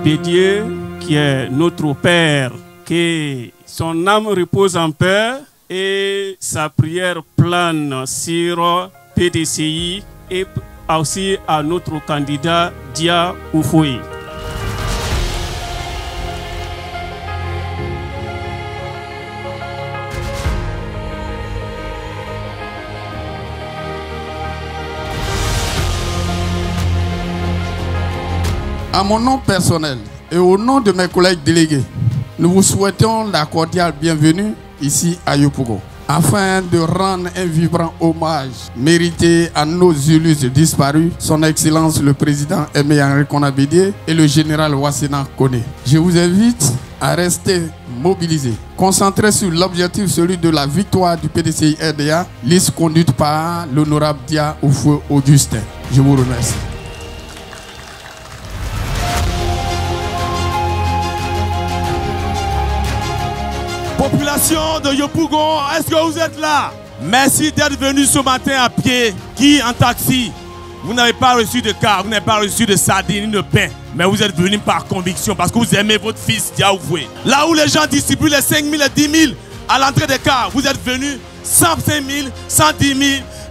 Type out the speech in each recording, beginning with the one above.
Bédié, qui est notre Père, que son âme repose en paix et sa prière plane sur PDCI et aussi à notre candidat Dia Oufoué. À mon nom personnel et au nom de mes collègues délégués, nous vous souhaitons la cordiale bienvenue ici à Yopougon, afin de rendre un vibrant hommage mérité à nos élus disparus, son Excellence le Président Aimé Henri Konan Bédié et le Général Wassina Koné. Je vous invite à rester mobilisés, concentrés sur l'objectif, celui de la victoire du PDCI RDA, liste conduite par l'honorable Dia Oufoué Augustin. Je vous remercie. Population de Yopougon, est-ce que vous êtes là? Merci d'être venu ce matin à pied. Qui en taxi? Vous n'avez pas reçu de car, vous n'avez pas reçu de sardines ni de pain. Mais vous êtes venu par conviction parce que vous aimez votre fils Dia Oufoué. Là où les gens distribuent les 5 000 et 10 000 à l'entrée des cars, vous êtes venus 105 000, 110 000,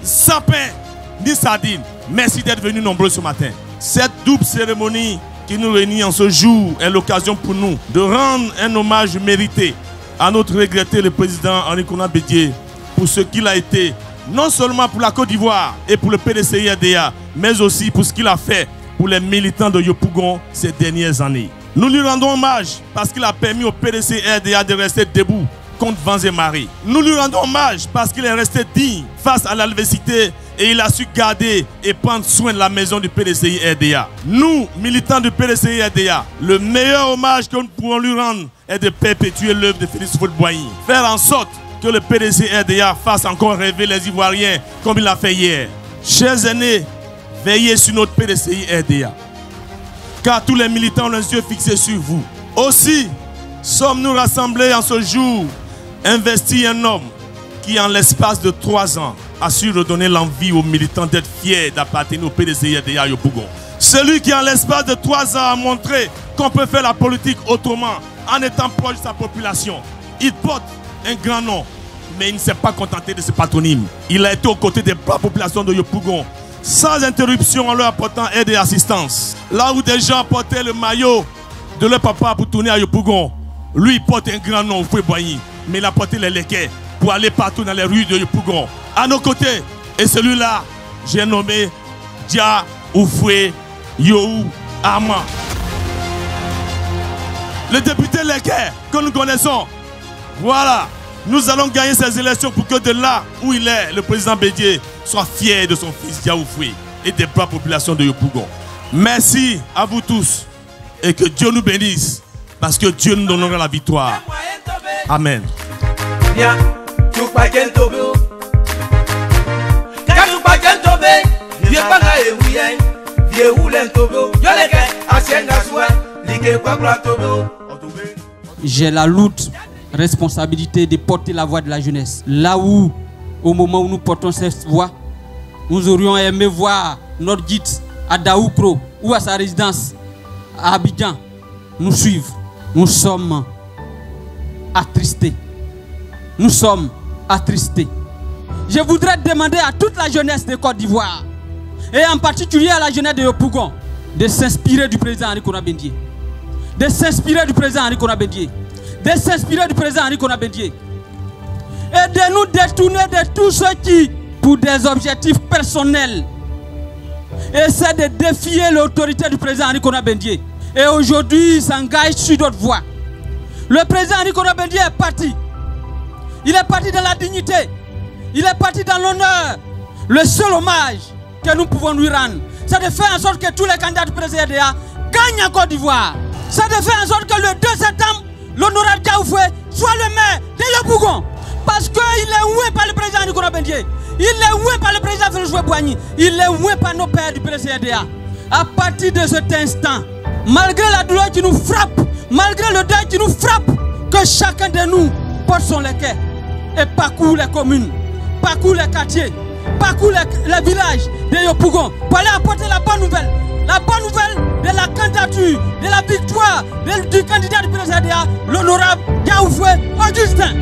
sans pain ni sardines. Merci d'être venus nombreux ce matin. Cette double cérémonie qui nous réunit en ce jour est l'occasion pour nous de rendre un hommage mérité à notre regretté le président Henri Konan Bédié pour ce qu'il a été, non seulement pour la Côte d'Ivoire et pour le PDCI RDA, mais aussi pour ce qu'il a fait pour les militants de Yopougon ces dernières années. Nous lui rendons hommage parce qu'il a permis au PDCI RDA de rester debout contre vents et marées. Nous lui rendons hommage parce qu'il est resté digne face à l'adversité et il a su garder et prendre soin de la maison du PDCI RDA. Nous, militants du PDCI RDA, le meilleur hommage que nous pouvons lui rendre est de perpétuer l'œuvre de Félix Houphouët-Boigny. Faire en sorte que le PDCI RDA fasse encore rêver les Ivoiriens comme il l'a fait hier. Chers aînés, veillez sur notre PDCI RDA, car tous les militants ont les yeux fixés sur vous. Aussi, sommes-nous rassemblés en ce jour, investi un homme qui, en l'espace de 3 ans, a su redonner l'envie aux militants d'être fiers d'appartenir au PDCI RDA Yopougon. Celui qui, en l'espace de 3 ans, a montré qu'on peut faire la politique autrement en étant proche de sa population. Il porte un grand nom, mais il ne s'est pas contenté de ce patronyme. Il a été aux côtés des populations de Yopougon, sans interruption, en leur apportant aide et assistance. Là où des gens portaient le maillot de leur papa pour tourner à Yopougon, lui il porte un grand nom, Houphouët-Boigny, mais il a porté les léquets pour aller partout dans les rues de Yopougon. À nos côtés, et celui-là, j'ai nommé Dia Oufoué Yohou Ama. Le député Léquet que nous connaissons, voilà, nous allons gagner ces élections pour que de là où il est, le président Bédié soit fier de son fils Dia Oufoué et des propres populations de Yopougon. Merci à vous tous et que Dieu nous bénisse parce que Dieu nous donnera la victoire. Amen. J'ai la lourde responsabilité de porter la voix de la jeunesse. Là où, au moment où nous portons cette voix, nous aurions aimé voir notre guide à Daoukro ou à sa résidence à Abidjan nous suivre. Nous sommes attristés. Nous sommes attristés. Je voudrais demander à toute la jeunesse de Côte d'Ivoire, et en particulier à la jeunesse de Yopougon, de s'inspirer du président Henri Konan Bédié. De s'inspirer du président Henri Konan Bédié. De s'inspirer du président Henri Konan Bédié. Et de nous détourner de tous ceux qui, pour des objectifs personnels, essaient de défier l'autorité du président Henri Konan Bédié. Et aujourd'hui, s'engagent sur d'autres voies. Le président Henri Konan Bédié est parti. Il est parti dans la dignité. Il est parti dans l'honneur. Le seul hommage que nous pouvons lui rendre, c'est de faire en sorte que tous les candidats du président RDA gagnent en Côte d'Ivoire. C'est de faire en sorte que le 2 septembre, l'honorable Dia Oufoué soit le maire de Yopougon. Parce qu'il est oué par le président Henri Konan Bédié. Il est oué par le président Félix Houphouët-Boigny. Il est oué par nos pères du président RDA. À partir de cet instant, malgré la douleur qui nous frappe, malgré le deuil qui nous frappe, que chacun de nous porte son léquet et parcourt les communes, parcourt les quartiers, parcourt les villages de Yopougon pour aller apporter la bonne nouvelle. la bonne nouvelle de la candidature, de la victoire du candidat du PDCA, l'honorable Diaoufoué Augustin.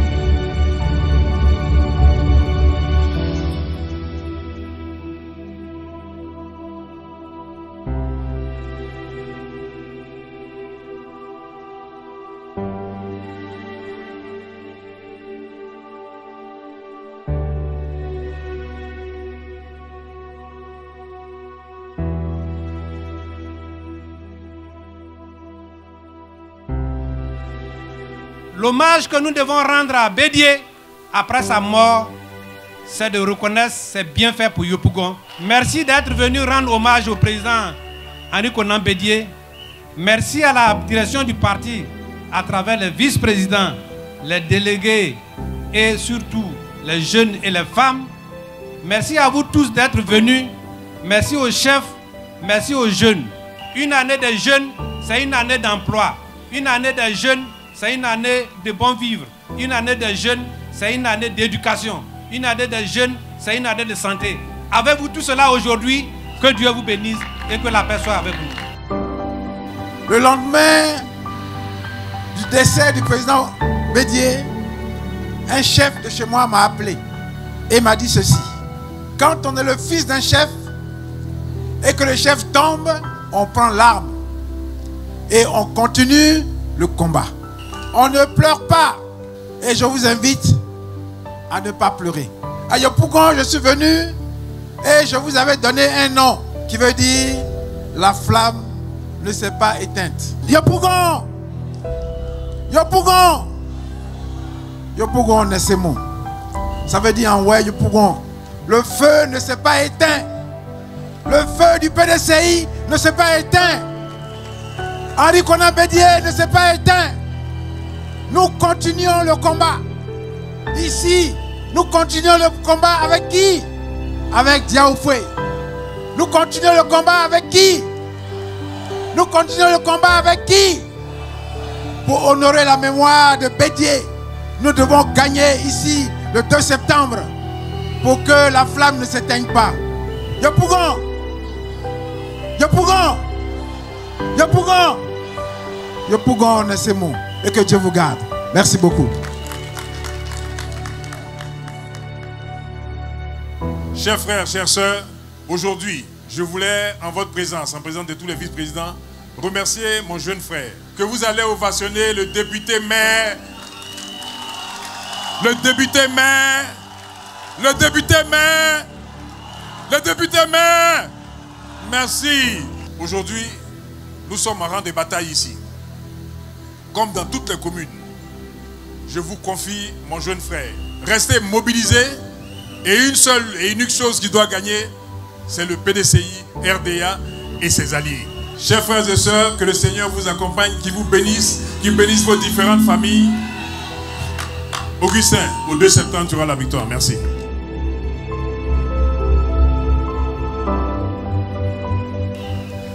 L'hommage que nous devons rendre à Bédié après sa mort, c'est de reconnaître ses bienfaits pour Yopougon. Merci d'être venu rendre hommage au président Henri Konan Bédié. Merci à la direction du parti, à travers les vice-présidents, les délégués et surtout les jeunes et les femmes. Merci à vous tous d'être venus. Merci aux chefs, merci aux jeunes. Une année des jeunes, c'est une année d'emploi. Une année des jeunes, c'est une année de bon vivre. Une année des jeunes, c'est une année d'éducation. Une année des jeunes, c'est une année de santé. Avez-vous tout cela aujourd'hui? Que Dieu vous bénisse et que la paix soit avec vous. Le lendemain du décès du président Bédié, un chef de chez moi m'a appelé et m'a dit ceci. Quand on est le fils d'un chef et que le chef tombe, on prend l'arme et on continue le combat. On ne pleure pas. Et je vous invite à ne pas pleurer. À Yopougon, je suis venu et je vous avais donné un nom qui veut dire la flamme ne s'est pas éteinte. Yopougon! Yopougon! Yopougon, Nesemo. Ça veut dire en ouais, Yopougon. Le feu ne s'est pas éteint. Le feu du PDCI ne s'est pas éteint. Henri Konan Bédié ne s'est pas éteint. Nous continuons le combat. Ici, nous continuons le combat avec qui? Avec Diaoufoué. Nous continuons le combat avec qui? Nous continuons le combat avec qui? Pour honorer la mémoire de Bédié, nous devons gagner ici le 2 septembre pour que la flamme ne s'éteigne pas. Yopougon! Yopougon! Yopougon! Yopougon, Nesemo. Et que Dieu vous garde. Merci beaucoup. Chers frères, chères sœurs, aujourd'hui, je voulais, en votre présence, en présence de tous les vice-présidents, remercier mon jeune frère, que vous allez ovationner le député maire, le député maire, le député maire, le député maire. Merci. Aujourd'hui, nous sommes en rang de bataille ici. Comme dans toutes les communes, je vous confie mon jeune frère. Restez mobilisés et une seule et unique chose qui doit gagner, c'est le PDCI, RDA et ses alliés. Chers frères et sœurs, que le Seigneur vous accompagne, qu'il vous bénisse, qu'il bénisse vos différentes familles. Augustin, au 2 septembre, tu auras la victoire. Merci.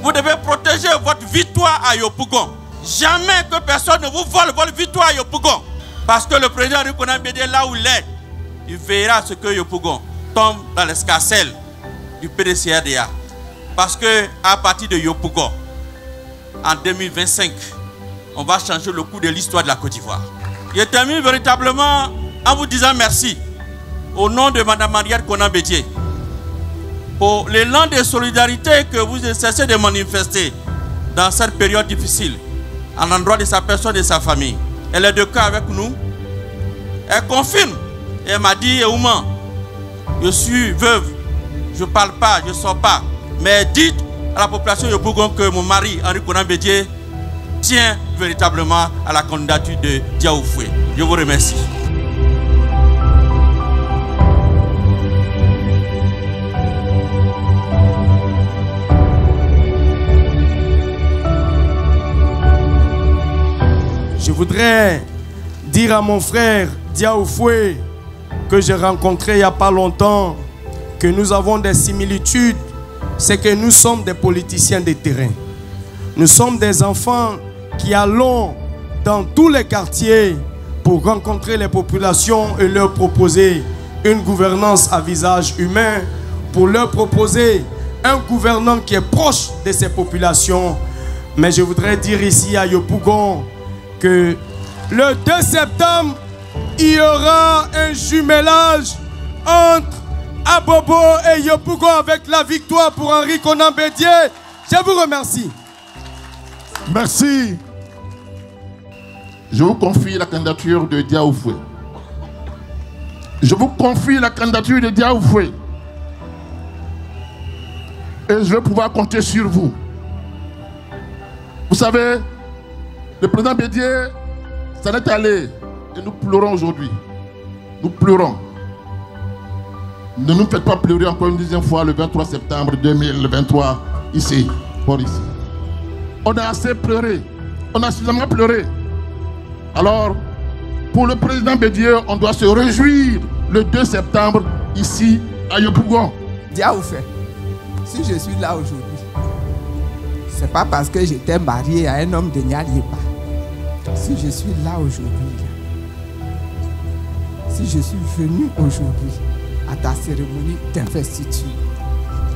Vous devez protéger votre victoire à Yopougon. Jamais que personne ne vous vole votre victoire à Yopougon. Parce que le président Henri Konan Bédié, là où il est, il veillera à ce que Yopougon tombe dans l'escarcelle du PDCRDA. Parce que à partir de Yopougon, en 2025, on va changer le cours de l'histoire de la Côte d'Ivoire. Je termine véritablement en vous disant merci au nom de Mme Mariette Konan Bédié pour l'élan de solidarité que vous cessez de manifester dans cette période difficile à l'endroit de sa personne et de sa famille. Elle est de cœur avec nous. Elle confirme. Et elle m'a dit, Ouma, je suis veuve, je ne parle pas, je ne sors pas. Mais dites à la population de Yopougon que mon mari, Henri Konan Bédié, tient véritablement à la candidature de Diaoufoué. Je vous remercie. Je voudrais dire à mon frère Diaoufoué, que j'ai rencontré il n'y a pas longtemps, que nous avons des similitudes. C'est que nous sommes des politiciens de terrain. Nous sommes des enfants qui allons dans tous les quartiers pour rencontrer les populations et leur proposer une gouvernance à visage humain, pour leur proposer un gouvernant qui est proche de ses populations. Mais je voudrais dire ici à Yopougon que le 2 septembre, il y aura un jumelage entre Abobo et Yopougon avec la victoire pour Henri Konan Bédié. Je vous remercie. Merci. Je vous confie la candidature de Diaoufoué. Je vous confie la candidature de Diaoufoué. Et je vais pouvoir compter sur vous. Vous savez, le président Bédié s'en est allé et nous pleurons aujourd'hui. Nous pleurons. Ne nous faites pas pleurer encore une deuxième fois le 23 septembre 2023 ici, pour ici. On a assez pleuré. On a suffisamment pleuré. Alors, pour le président Bédié, on doit se réjouir le 2 septembre ici à Yopougon. Diaoufé, si je suis là aujourd'hui, c'est pas parce que j'étais marié à un homme de Nyaliéba. Si je suis là aujourd'hui, si je suis venu aujourd'hui à ta cérémonie d'investiture,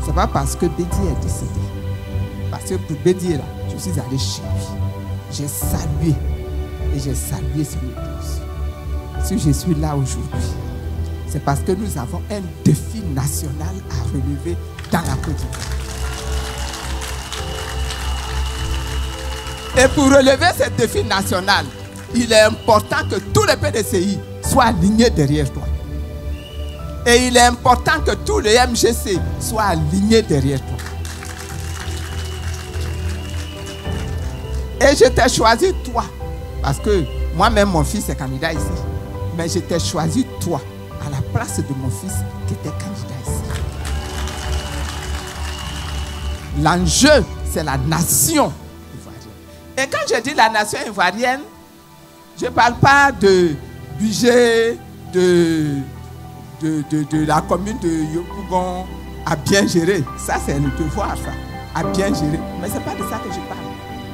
c'est pas parce que Bédié est décédé. Parce que pour Bédié, là, je suis allé chez lui. J'ai salué et j'ai salué son épouse. Si je suis là aujourd'hui, c'est parce que nous avons un défi national à relever dans la Côte d'Ivoire. Et pour relever ce défi national, il est important que tous les PDCI soient alignés derrière toi. Et il est important que tous les MGC soient alignés derrière toi. Et je t'ai choisi toi, parce que moi-même mon fils est candidat ici. Mais je t'ai choisi toi à la place de mon fils qui était candidat ici. L'enjeu, c'est la nation ivoirienne. Et quand je dis la nation ivoirienne, je ne parle pas de budget de la commune de Yopougon à bien gérer. Ça, c'est le devoir, ça, à bien gérer. Mais ce n'est pas de ça que je parle.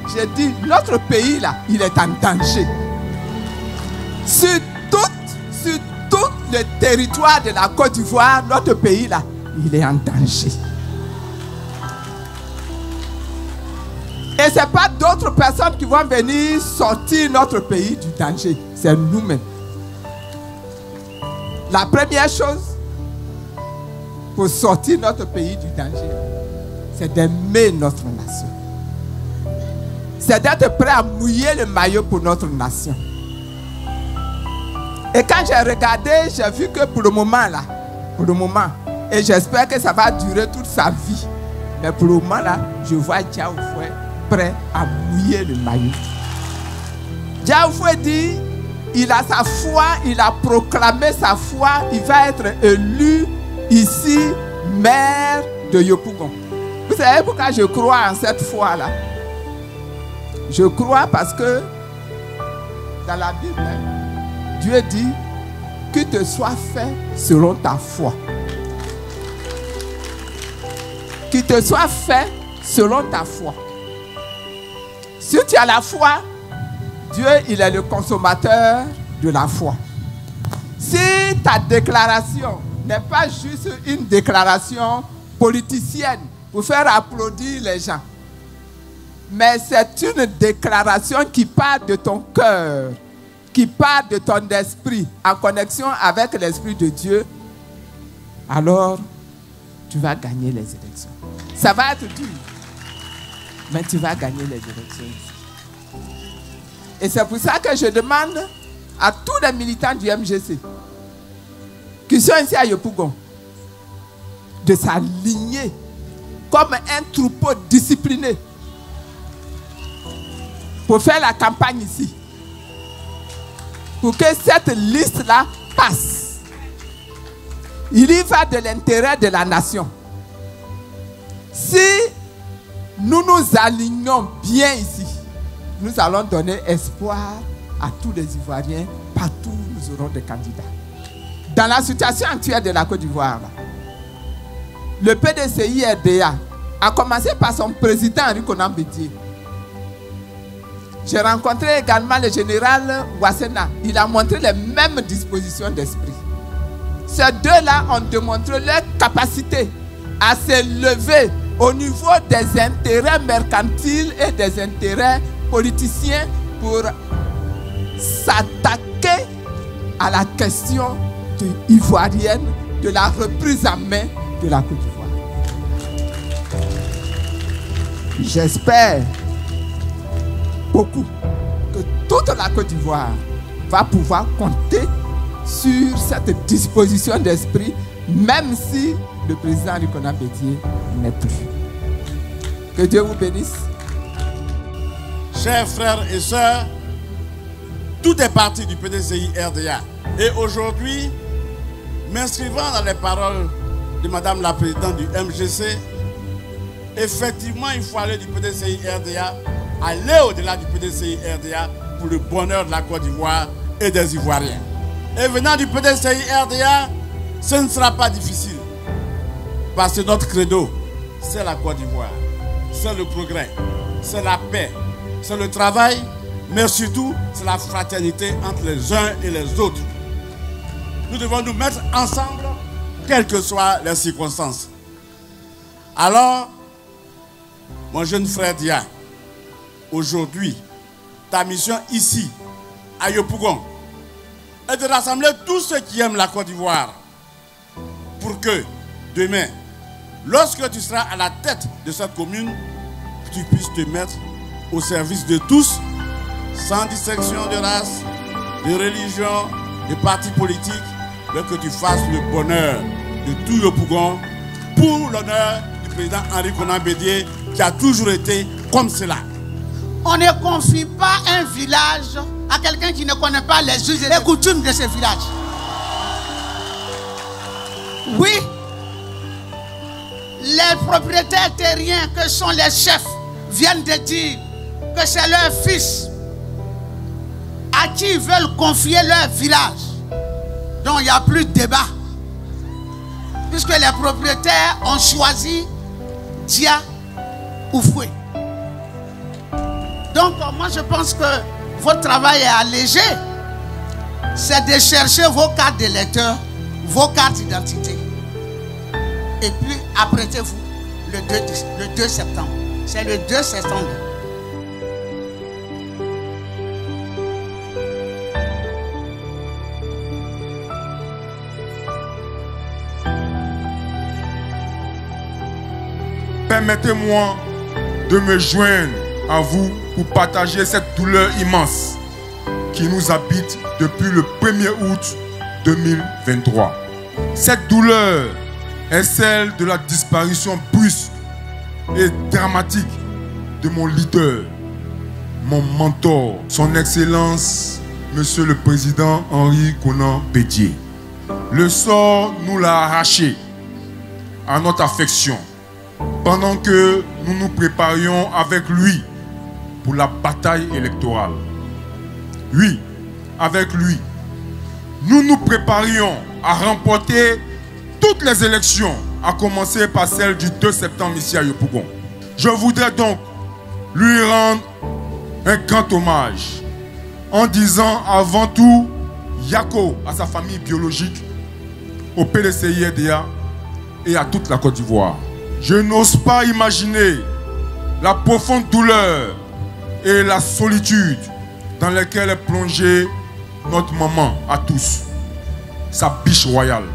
Je dis, notre pays, là, il est en danger. Sur tout le territoire de la Côte d'Ivoire, notre pays, là, il est en danger. Et ce n'est pas d'autres personnes qui vont venir sortir notre pays du danger. C'est nous-mêmes. La première chose pour sortir notre pays du danger, c'est d'aimer notre nation. C'est d'être prêt à mouiller le maillot pour notre nation. Et quand j'ai regardé, j'ai vu que pour le moment, et j'espère que ça va durer toute sa vie, mais pour le moment, là, je vois Diaoufoué prêt à mouiller le maillot. Diaoufoué dit, il a sa foi, il a proclamé sa foi, il va être élu ici, maire de Yopougon. Vous savez pourquoi je crois en cette foi-là? Je crois parce que dans la Bible, Dieu dit que te soit fait selon ta foi. Qu'il te soit fait selon ta foi. Si tu as la foi, Dieu, il est le consommateur de la foi. Si ta déclaration n'est pas juste une déclaration politicienne pour faire applaudir les gens, mais c'est une déclaration qui part de ton cœur, qui part de ton esprit, en connexion avec l'Esprit de Dieu, alors tu vas gagner les élections. Ça va être dur, mais tu vas gagner les élections ici. Et c'est pour ça que je demande à tous les militants du MGC qui sont ici à Yopougon de s'aligner comme un troupeau discipliné pour faire la campagne ici. Pour que cette liste-là passe. Il y va de l'intérêt de la nation. Si nous nous alignons bien ici, nous allons donner espoir à tous les Ivoiriens. Partout où nous aurons des candidats. Dans la situation actuelle de la Côte d'Ivoire, le PDCI-RDA a commencé par son président Henri Konan Bédié. J'ai rencontré également le général Ouassena. Il a montré les mêmes dispositions d'esprit. Ces deux-là ont démontré leur capacité à se lever au niveau des intérêts mercantiles et des intérêts politiciens pour s'attaquer à la question ivoirienne de la reprise en main de la Côte d'Ivoire. J'espère beaucoup que toute la Côte d'Ivoire va pouvoir compter sur cette disposition d'esprit, même si le président Ricona Bédié n'est plus. Que Dieu vous bénisse. Chers frères et sœurs, tout est parti du PDCI RDA. Et aujourd'hui, m'inscrivant dans les paroles de Madame la Présidente du MGC, effectivement, il faut aller du PDCI RDA, aller au-delà du PDCI RDA pour le bonheur de la Côte d'Ivoire et des Ivoiriens. Et venant du PDCI RDA, ce ne sera pas difficile. Parce que notre credo, c'est la Côte d'Ivoire, c'est le progrès, c'est la paix, c'est le travail, mais surtout, c'est la fraternité entre les uns et les autres. Nous devons nous mettre ensemble, quelles que soient les circonstances. Alors, mon jeune frère Dia, aujourd'hui, ta mission ici, à Yopougon, est de rassembler tous ceux qui aiment la Côte d'Ivoire pour que, demain, lorsque tu seras à la tête de cette commune, tu puisses te mettre au service de tous, sans distinction de race, de religion, de parti politique, mais que tu fasses le bonheur de tout Yopougon pour l'honneur du président Henri Konan Bédié, qui a toujours été comme cela. On ne confie pas un village à quelqu'un qui ne connaît pas les us et les coutumes de ce village. Oui, les propriétaires terriens que sont les chefs viennent de dire que c'est leur fils à qui ils veulent confier leur village. Donc il n'y a plus de débat. Puisque les propriétaires ont choisi Dia Oufoué. Donc moi je pense que votre travail est allégé. C'est de chercher vos cartes d'électeurs, vos cartes d'identité. Et puis apprêtez-vous le 2 septembre. C'est le 2 septembre. Permettez-moi de me joindre à vous pour partager cette douleur immense qui nous habite depuis le 1er août 2023. Cette douleur est celle de la disparition brusque et dramatique de mon leader, mon mentor, son Excellence, Monsieur le Président Henri Konan Bédié. Le sort nous l'a arraché à notre affection pendant que nous nous préparions avec lui pour la bataille électorale. Oui, avec lui, nous nous préparions à remporter toutes les élections, à commencer par celle du 2 septembre ici à Yopougon. Je voudrais donc lui rendre un grand hommage en disant avant tout Yako à sa famille biologique, au PDCI RDA et à toute la Côte d'Ivoire. Je n'ose pas imaginer la profonde douleur et la solitude dans lesquelles est plongée notre maman à tous, sa biche royale,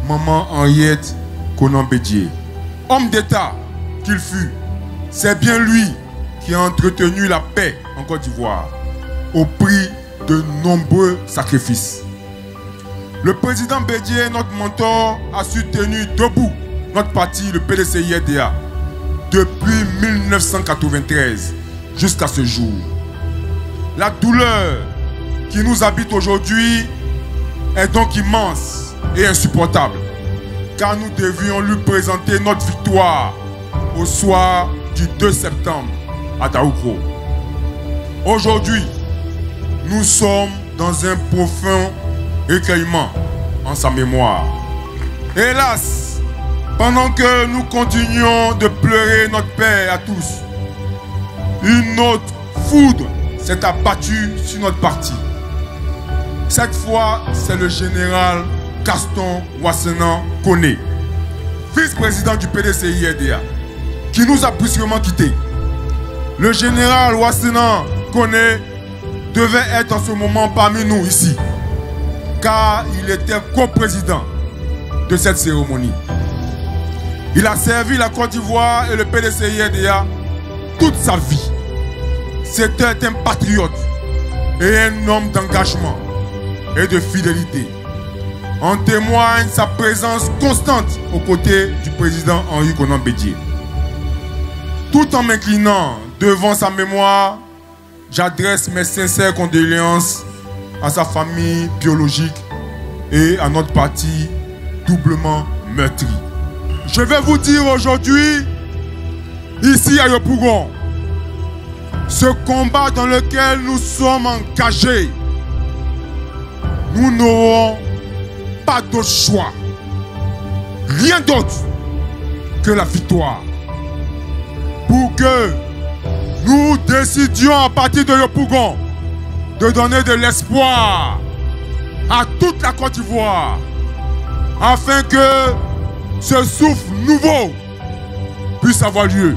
maman Henriette Konan Bédié. Homme d'État qu'il fut, c'est bien lui qui a entretenu la paix en Côte d'Ivoire au prix de nombreux sacrifices. Le président Bédié, notre mentor, a su tenir debout notre parti, le PDCI RDA, depuis 1993 jusqu'à ce jour. La douleur qui nous habite aujourd'hui est donc immense et insupportable, car nous devions lui présenter notre victoire au soir du 2 septembre à Daoukro. Aujourd'hui, nous sommes dans un profond recueillement en sa mémoire. Hélas, pendant que nous continuons de pleurer notre père à tous, une autre foudre s'est abattue sur notre parti. Cette fois, c'est le général Gaston Wassenan Koné, vice-président du PDCI RDA, qui nous a brusquement quittés. Le général Ouassena Koné devait être en ce moment parmi nous ici, car il était co-président de cette cérémonie. Il a servi la Côte d'Ivoire et le PDCI-RDA toute sa vie. C'était un patriote et un homme d'engagement et de fidélité. En témoigne sa présence constante aux côtés du président Henri Konan Bédié. Tout en m'inclinant devant sa mémoire, j'adresse mes sincères condoléances à sa famille biologique et à notre parti doublement meurtri. Je vais vous dire aujourd'hui, ici à Yopougon, ce combat dans lequel nous sommes engagés, nous n'aurons pas d'autre choix, rien d'autre que la victoire. Pour que nous décidions à partir de Yopougon de donner de l'espoir à toute la Côte d'Ivoire, afin que ce souffle nouveau puisse avoir lieu.